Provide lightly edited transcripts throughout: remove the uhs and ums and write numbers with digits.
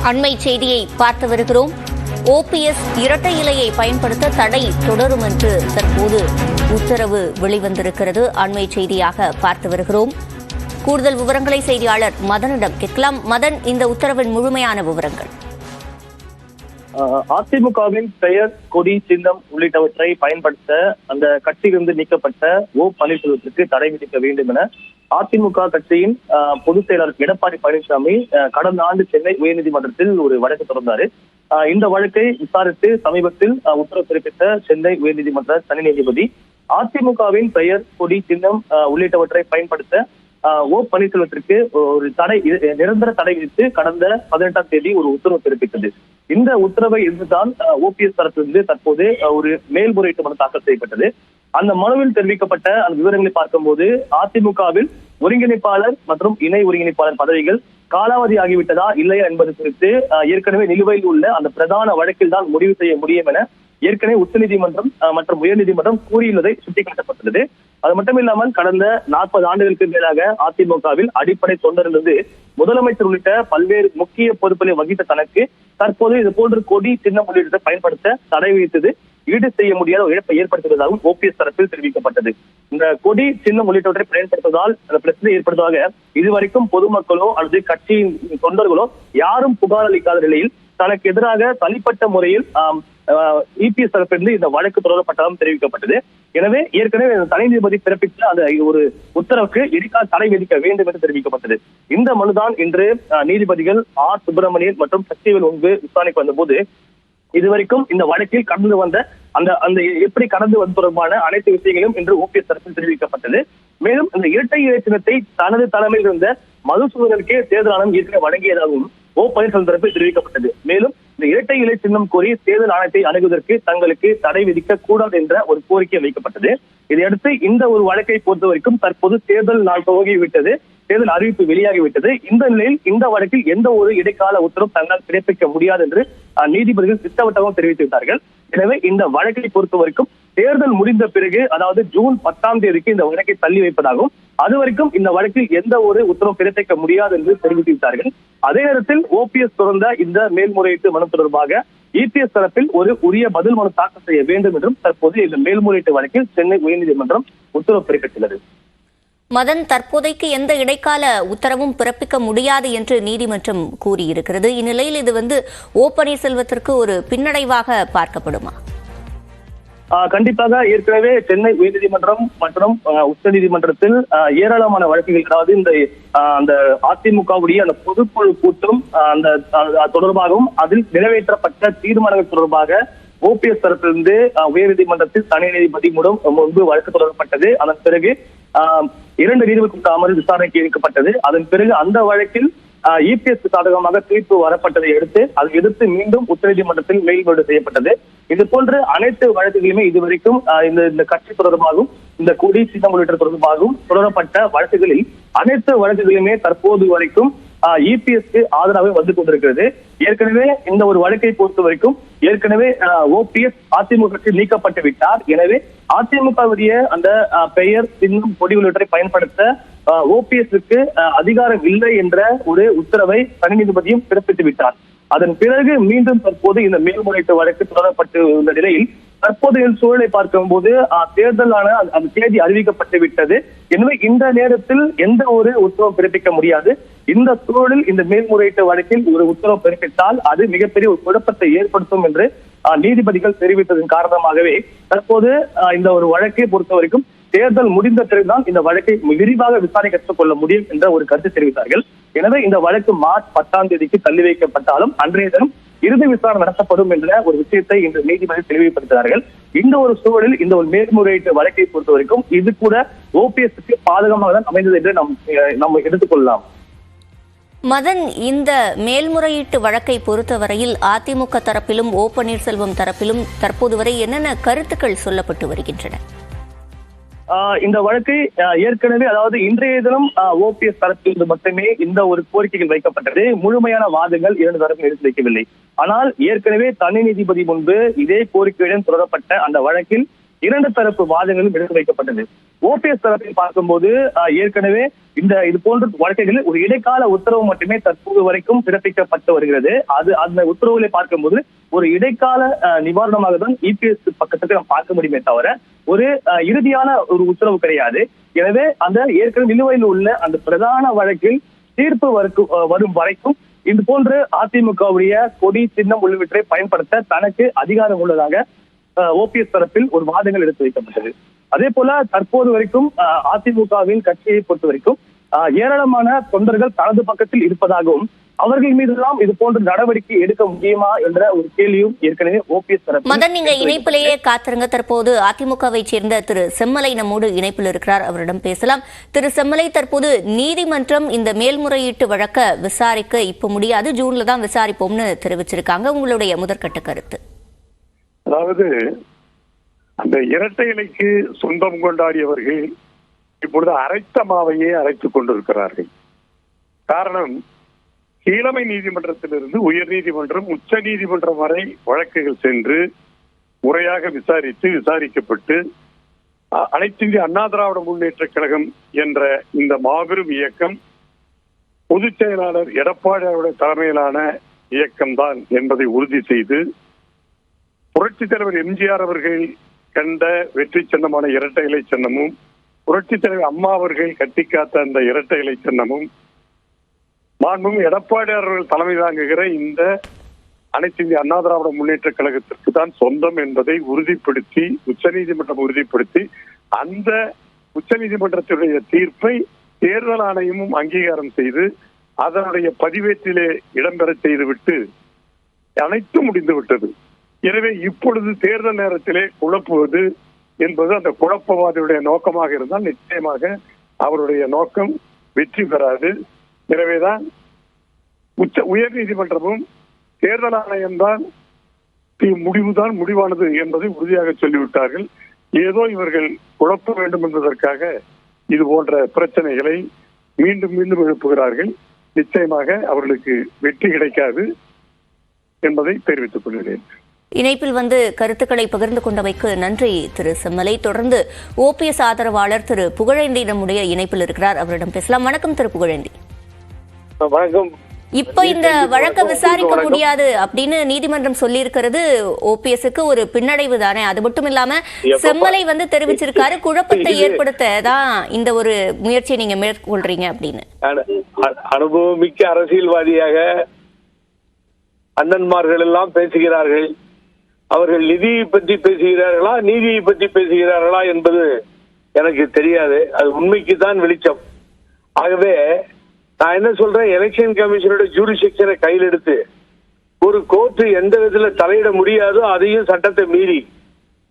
அண்மை செய்தியை பார்த்து வருகிறோம். ஓபிஎஸ் இரட்டை இலையை பயன்படுத்த தடை தொடரும் என்று தற்போது உத்தரவு வெளிவந்திருக்கிறது. அண்மை செய்தியாக பார்த்து வருகிறோம். கூடுதல் விவரங்களை செய்தியாளர் மதனிடம் கேட்கலாம். மதன், இந்த உத்தரவின் முழுமையான விவரங்கள். அதிமுகவின் பெயர், கொடி, சின்னம் உள்ளிட்டவற்றை பயன்படுத்த அந்த கட்சியிலிருந்து நீக்கப்பட்ட ஓ பன்னீர்செல்வத்திற்கு தடை விதிக்க வேண்டும் என அதிமுக கட்சியின் பொதுச் செயலாளர் எடப்பாடி பழனிசாமி கடந்த ஆண்டு சென்னை உயர்நீதிமன்றத்தில் ஒரு வழக்கு தொடர்ந்தாரு. இந்த வழக்கை விசாரித்து சமீபத்தில் உத்தரவு பிறப்பித்த சென்னை உயர்நீதிமன்ற தனி நீதிபதி அதிமுகவின் பெயர், கொடி, சின்னம் உள்ளிட்டவற்றை பயன்படுத்த ஓ பன்னீர்செல்வத்திற்கு ஒரு தடை, நிரந்தர தடை விதித்து கடந்த 18ஆம் தேதி ஒரு உத்தரவு பிறப்பித்தது. இந்த உத்தரவை எதிர்த்துதான் ஓபிஎஸ் தரப்பிலிருந்து தற்போது ஒரு மேல்முறையீட்டு மனு தாக்கல் செய்யப்பட்டது. அந்த மனுவில் தெரிவிக்கப்பட்ட அந்த விவரங்களை பார்க்கும்போது அதிமுகவில் ஒருங்கிணைப்பாளர் மற்றும் இணை ஒருங்கிணைப்பாளர் பதவிகள் காலாவதி ஆகிவிட்டதா இல்லையா என்பது குறித்து ஏற்கனவே நிலுவையில் உள்ள அந்த பிரதான வழக்கில் தான் முடிவு செய்ய முடியும் என ஏற்கனவே உச்சநீதிமன்றம் மற்றும் உயர்நீதிமன்றம் கூறியுள்ளதை சுட்டிக்காட்டப்பட்டுள்ளது. அது மட்டுமில்லாமல் கடந்த 40 ஆண்டுகளுக்கு மேலாக அதிமுகவில் அடிப்படை தொண்டரிலிருந்து முதலமைச்சர் உள்ளிட்ட பல்வேறு முக்கிய பொறுப்புகளை வகித்த தனக்கு தற்போது இது போன்ற கொடி, சின்னம் உள்ளிட்ட பயன்படுத்த தடை விதித்தது ஈடு செய்ய முடியாத இழப்பை ஏற்படுத்துவதாகவும் ஓபிஎஸ் தரப்பில் தெரிவிக்கப்பட்டது. இந்த கொடி, சின்னம் உள்ளிட்டவற்றை பயன்படுத்துவதால் அந்த பிரச்சனை ஏற்படுவதாக இதுவரைக்கும் பொதுமக்களோ அல்லது கட்சியின் தொண்டர்களோ யாரும் புகார் அளிக்காத நிலையில் தனக்கு எதிராக தனிப்பட்ட முறையில் இபிஎஸ் தரப்பிலிருந்து இந்த வழக்கு தொடரப்பட்டதாகவும் தெரிவிக்கப்பட்டது. எனவே ஏற்கனவே தனி நீதிபதி பிறப்பித்த அந்த ஒரு உத்தரவுக்கு இடைக்கால தடை விதிக்க வேண்டும் என்று தெரிவிக்கப்பட்டது. இந்த மனுதான் இன்று நீதிபதிகள் ஆர் சுப்பிரமணியன் மற்றும் சக்திவேல் முன்பு விசாரணைக்கு வந்தபோது இதுவரைக்கும் இந்த வழக்கில் கடந்து வந்த அந்த எப்படி கடந்து வந்து தொடர்பான அனைத்து விஷயங்களும் இன்று ஓபிஎஸ் தரப்பில் தெரிவிக்கப்பட்டது. மேலும் இந்த இரட்டை இலை சின்னத்தை தனது தலைமையில் இருந்த மதுசூதனருக்கே தேர்தல் ஆணையம் ஏற்கனவே வழங்கியதாகவும் ஓ பன்னீர்செல்வம் தரப்பில் தெரிவிக்கப்பட்டது. மேலும் இந்த இரட்டை இலை சின்னம் கோரி தேர்தல் ஆணையத்தை அணுகுவதற்கு தங்களுக்கு தடை விதிக்க கூடாது என்ற ஒரு கோரிக்கை வைக்கப்பட்டது. இதையடுத்து இந்த ஒரு வழக்கை பொறுத்தவரைக்கும் தற்போது தேர்தல் நாள் துவங்கிவிட்டது, தேர்தல் அறிவிப்பு வெளியாகிவிட்டது. இந்த நிலையில் இந்த வழக்கில் எந்த ஒரு இடைக்கால உத்தரவும் தங்களால் பிறப்பிக்க முடியாது என்று நீதிபதிகள் திட்டவட்டமாக தெரிவித்துவிட்டார்கள். எனவே இந்த வழக்கை பொறுத்தவரைக்கும் தேர்தல் முடிந்த பிறகு, அதாவது ஜூன் 10ஆம் தேதிக்கு இந்த வழக்கை தள்ளி வைப்பதாகவும் அது வரைக்கும் இந்த வழக்கில் எந்த ஒரு உத்தரவும் பிறப்பிக்க முடியாது என்று தெரிவித்துவிட்டார்கள். அதே நேரத்தில் ஓபிஎஸ் தொடர்ந்த இந்த மேல்முறையீட்டு மனு தொடர்பாக இபிஎஸ் தரப்பில் ஒரு உரிய பதில் மனு தாக்கல் செய்ய வேண்டும் என்றும் தற்போது இந்த மேல்முறையீட்டு வழக்கில் சென்னை உயர்நீதிமன்றம் உத்தரவு பிறப்பித்துள்ளது. மதன், தற்போதைக்கு எந்த இடைக்கால உத்தரவும் பிறப்பிக்க முடியாது என்று நீதிமன்றம் கூறியிருக்கிறது. இந்நிலையில் இது ஓ பன்னீர்செல்வத்திற்கு ஒரு பின்னடைவாக பார்க்கப்படுமா? கண்டிப்பாக ஏற்கனவே சென்னை உயர்நீதிமன்றம் மற்றும் உச்ச நீதிமன்றத்தில் ஏராளமான வழக்குகள், அதாவது அந்த அதிமுகவுடைய அந்த பொதுக்குழு கூட்டம் அந்த தொடர்பாகவும் அதில் நிறைவேற்றப்பட்ட தீர்மானங்கள் தொடர்பாக ஓபிஎஸ் தரப்பிலிருந்து உயர்நீதிமன்றத்தில் தனி நீதிபதி முன்பு வழக்கு தொடரப்பட்டது. அதன் பிறகு 2 நீதிபதி அமர்வு விசாரணைக்கு இழுக்கப்பட்டது. அதன் பிறகு அந்த வழக்கில் இபிஎஸ் சாதகமாக தீர்ப்பு வரப்பட்டதை அடுத்து அதை எதிர்த்து மீண்டும் உச்சநீதிமன்றத்தில் மேல்முறையீடு செய்யப்பட்டது. இது போன்ற அனைத்து வழக்குகளுமே இதுவரைக்கும் இந்த கட்சி தொடர்பாகவும் இந்த கொடி, சின்னம் உள்ளிட்ட தொடர்பாகவும் தொடரப்பட்ட வழக்குகளில் அனைத்து வழக்குகளுமே தற்போது வரைக்கும் இபிஎஸ்க்கு ஆதரவாக வந்து கொண்டிருக்கிறது. ஏற்கனவே இந்த ஒரு வழக்கை பொறுத்த வரைக்கும் ஏற்கனவே ஓபிஎஸ் அதிமுக கட்சி நீக்கப்பட்டு விட்டார். எனவே அதிமுகவுடைய அந்த பெயர், சின்னம், கொடி உள்ளிட்டரை பயன்படுத்த ஓபிஎஸ்க்கு அதிகாரம் இல்லை என்ற ஒரு உத்தரவை தனி நீதிபதியும் பிறப்பித்து விட்டார். அதன் பிறகு மீண்டும் தற்போது இந்த மேல்முறையீட்டு வழக்கு தொடரப்பட்டு உள்ள நிலையில் தற்போதைய சூழலை பார்க்கும்போது தேர்தலான அந்த தேதி அறிவிக்கப்பட்டு விட்டது. எனவே இந்த நேரத்தில் எந்த ஒரு உத்தரவும் பிறப்பிக்க முடியாது. இந்த சூழலில் இந்த மேல்முறையீட்டு வழக்கில் ஒரு உத்தரவு பிறப்பித்தால் அது மிகப்பெரிய ஒரு குழப்பத்தை ஏற்படுத்தும் என்று நீதிபதிகள் தெரிவித்ததன் காரணமாகவே தற்போது இந்த ஒரு வழக்கை பொறுத்த வரைக்கும் தேர்தல் முடிந்த பிறகுதான் இந்த வழக்கை விரிவாக விசாரணை கற்றுக்கொள்ள முடியும் என்ற ஒரு கருத்து தெரிவித்தார்கள். எனவே இந்த வழக்கு மார்ச் 10ஆம் தேதிக்கு தள்ளி வைக்கப்பட்டாலும் அன்றைய தினம் இறுதி விசாரணை நடத்தப்படும் என்ற ஒரு விஷயத்தை இன்று நீதிபதி தெளிவுபடுத்தினார்கள். இந்த ஒரு சூழலில் இந்த ஒரு மேல்முறையீட்டு வழக்கை பொறுத்த வரைக்கும் இது கூட ஓபிஎஸ்க்கு பாதகமாக தான் அமைந்தது என்று நாம் எடுத்துக்கொள்ளலாம். மதன், இந்த மேல்முறையீட்டு வழக்கை பொறுத்தவரையில் அதிமுக தரப்பிலும் ஓ பன்னீர்செல்வம் தரப்பிலும் தற்போது வரை என்னென்ன கருத்துக்கள் சொல்லப்பட்டு வருகின்றன? இந்த வழக்கை ஏற்கனவே, அதாவது இன்றைய தினம் ஓபிஎஸ் தரப்பில் மட்டுமே இந்த ஒரு கோரிக்கைகள் வைக்கப்பட்டது. முழுமையான வாதங்கள் 2 தரப்பில் எடுத்து வைக்கவில்லை. ஆனால் ஏற்கனவே தனி நீதிபதி முன்பு இதே கோரிக்கையுடன் தொடரப்பட்ட அந்த வழக்கில் இரண்டு தரப்பு வாதங்களும் எடுத்து வைக்கப்பட்டது. ஓபிஎஸ் தரப்பில் பார்க்கும்போது ஏற்கனவே இது போன்ற வழக்குகளில் ஒரு இடைக்கால உத்தரவு மட்டுமே தற்போது வரைக்கும் பிறப்பிக்கப்பட்டு வருகிறது. அந்த உத்தரவுகளை பார்க்கும்போது ஒரு இடைக்கால நிவாரணமாக தான் இபிஎஸ் பக்கத்துக்கு நாம் பார்க்க முடியுமே தவிர ஒரு இறுதியான ஒரு உத்தரவு கிடையாது. எனவே அந்த ஏற்கனவே நிலுவையில் உள்ள அந்த பிரதான வழக்கில் தீர்ப்பு வரும் வரைக்கும் இது போன்று அதிமுகவுடைய கொடி சின்னம் உள்ளிட்டவற்றை பயன்படுத்த தனக்கு அதிகாரம் உள்ளதாக ஓபிஎஸ் தரப்பில் ஒரு வாதங்கள் எடுத்து வைக்கப்பட்டது. அதே போல தற்போது வரைக்கும் அதிமுகவின் கட்சியை பொறுத்த வரைக்கும் ஏராளமான தொண்டர்கள் தனது பக்கத்தில் இருப்பதாகவும் அவர்கள் மீதெல்லாம் இது போன்ற நடவடிக்கை எடுக்க முடியுமா என்ற ஒரு கேள்வியும் ஏற்கனவே ஓபிஎஸ் தரப்பு. மதன், நீங்க இணைப்பிலேயே காத்திருங்க. தற்போது அதிமுகவை சேர்ந்த திரு செம்மலை நம்மோடு இணைப்பில் இருக்கிறார், அவரிடம் பேசலாம். திரு செம்மலை, தற்போது நீதிமன்றம் இந்த மேல்முறையீட்டு வழக்க விசாரிக்க இப்ப முடியாது, ஜூன்ல தான் விசாரிப்போம்னு தெரிவிச்சிருக்காங்க. உங்களுடைய முதற்கட்ட கருத்து? அதாவது அந்த இரட்டை இலைக்கு சொந்தம் கொண்டாடியவர்கள் இப்பொழுது அரைத்த மாவையே அரைத்துக் கொண்டிருக்கிறார்கள். காரணம், கீழமை நீதிமன்றத்திலிருந்து உயர் நீதிமன்றம், உச்ச நீதிமன்றம் வரை வழக்குகள் சென்று முறையாக விசாரிக்கப்பட்டு அனைத்து இந்திய அண்ணா திராவிட முன்னேற்ற கழகம் என்ற இந்த மாபெரும் இயக்கம் பொதுச் செயலாளர் எடப்பாடியாருடைய தலைமையிலான இயக்கம்தான் என்பதை உறுதி செய்து புரட்சித் தலைவர் எம்ஜிஆர் அவர்கள் கண்ட வெற்றி சின்னமான இரட்டை இலை சின்னமும் புரட்சித் தலைவர் அம்மா அவர்கள் கட்டி காத்த அந்த இரட்டை இலை சின்னமும் மாண்புமிகு எடப்பாடியார் அவர்கள் தலைமை தாங்குகிற இந்த அனைத்து இந்திய அண்ணா திராவிட முன்னேற்ற கழகத்திற்கு தான் சொந்தம் என்பதை உறுதிப்படுத்தி உச்சநீதிமன்றம் உறுதிப்படுத்தி அந்த உச்சநீதிமன்றத்துடைய தீர்ப்பை தேர்தல் ஆணையமும் அங்கீகாரம் செய்து அதனுடைய பதிவேற்றிலே இடம்பெற செய்துவிட்டு அனைத்தும் முடிந்து விட்டது. எனவே இப்பொழுது தேர்தல் நேரத்திலே குழப்புவது என்பது அந்த குழப்பவாதியுடைய நோக்கமாக இருந்தால் நிச்சயமாக அவருடைய நோக்கம் வெற்றி பெறாது. எனவேதான் உயர் நீதிமன்றமும் தேர்தல் ஆணையம்தான் முடிவுதான் முடிவானது என்பதை உறுதியாக சொல்லிவிட்டார்கள். ஏதோ இவர்கள் குழப்ப வேண்டும் என்பதற்காக இது போன்ற பிரச்சனைகளை மீண்டும் மீண்டும் எழுப்புகிறார்கள். நிச்சயமாக அவர்களுக்கு வெற்றி கிடைக்காது என்பதை தெரிவித்துக் கொள்கிறேன். இணைப்பில் கருத்துக்களை பகிர்ந்து கொண்டமைக்கு நன்றி திரு செம்மலை. தொடர்ந்து ஓபிஎஸ் ஆதரவாளர் திரு புகழேந்தி நம்முடைய இணைப்பில் இருக்கிறார், அவரிடம் பேசலாம். வணக்கம் திரு புகழேந்தி. வணக்கம். இப்ப இந்த வழக்க விசாரிக்க முடியாது அப்படின்னு நீதிமன்றம் சொல்லி இருக்கிறது ஓபிஎஸ்க்கு ஒரு பின்னடைவு தானே? அது மட்டும் இல்லாம செம்மலை தெரிவிச்சிருக்காரு, குழப்பத்தை ஏற்படுத்த தான் இந்த ஒரு முயற்சியை நீங்க மேற்கொள்றீங்க அப்படின்னு. அனுபவமிக்க அரசியல்வாதியாக அண்ணன்மார்கள் எல்லாம் பேசுகிறார்கள். அவர்கள் நிதியை பற்றி பேசுகிறார்களா நீதியை பற்றி பேசுகிறார்களா என்பது எனக்கு தெரியாது. அது உண்மைக்கு தான் வெளிச்சம். ஆகவே நான் என்ன சொல்றேன், எலெக்ஷன் கமிஷனோட ஜூரிஸ்டிக்ஷனை கையில் எடுத்து ஒரு கோர்ட் எந்த விதத்துல தலையிட முடியாதோ அதையும் சட்டத்தை மீறி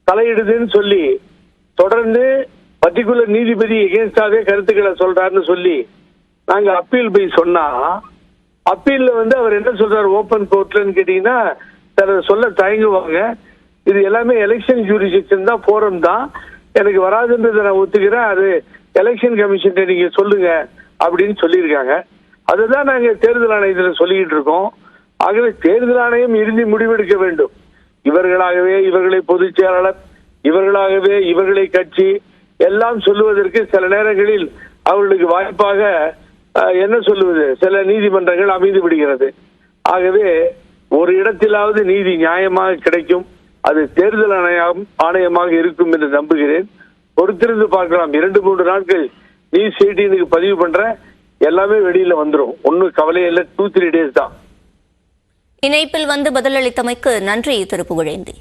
தலையிடுதுன்னு சொல்லி தொடர்ந்து பர்டிகுலர் நீதிபதி எகேன்ஸ்டாவே கருத்துக்களை சொல்றாருன்னு சொல்லி நாங்க அப்பீல் போய் சொன்னா அப்பீல்ல அவர் என்ன சொல்றாரு ஓபன் கோர்ட்லன்னு கேட்டீங்கன்னா சொல்ல தயங்குவாங்க. இது எல்லாமே எலெக்ஷன் ஜூரிஸ்டிக்ஷன் தான், போரம் தான், எனக்கு வராதுன்றதை நான் ஒத்துக்கிறேன், அது எலெக்ஷன் கமிஷன் நீங்க சொல்லுங்க அப்படின்னு சொல்லியிருக்காங்க. அதுதான் நாங்க தேர்தல் ஆணையத்தில் சொல்லிக்கிட்டு இருக்கோம். ஆகவே தேர்தல் ஆணையம் இறுதி முடிவெடுக்க வேண்டும். இவர்களாகவே இவர்களை பொதுச் செயலாளர், இவர்களாகவே இவர்களை கட்சி எல்லாம் சொல்லுவதற்கு சில நேரங்களில் அவர்களுக்கு வாய்ப்பாக என்ன சொல்லுவது சில நீதிமன்றங்கள் அமைந்து விடுகிறது. ஆகவே ஒரு இடத்திலாவது நீதி நியாயமாக கிடைக்கும், அது தேர்தல் ஆணையமாக இருக்கும் என்று நம்புகிறேன். பொறுத்திருந்து பார்க்கலாம். 2-3 நாட்கள் நியூஸ் 18க்கு பதிவு பண்ற எல்லாமே வெளியில வந்துடும். ஒன்னும் கவலை இல்லை. 2-3 days தான். இணைப்பில் பதிலளித்தமைக்கு நன்றி திரு புகழேந்தி.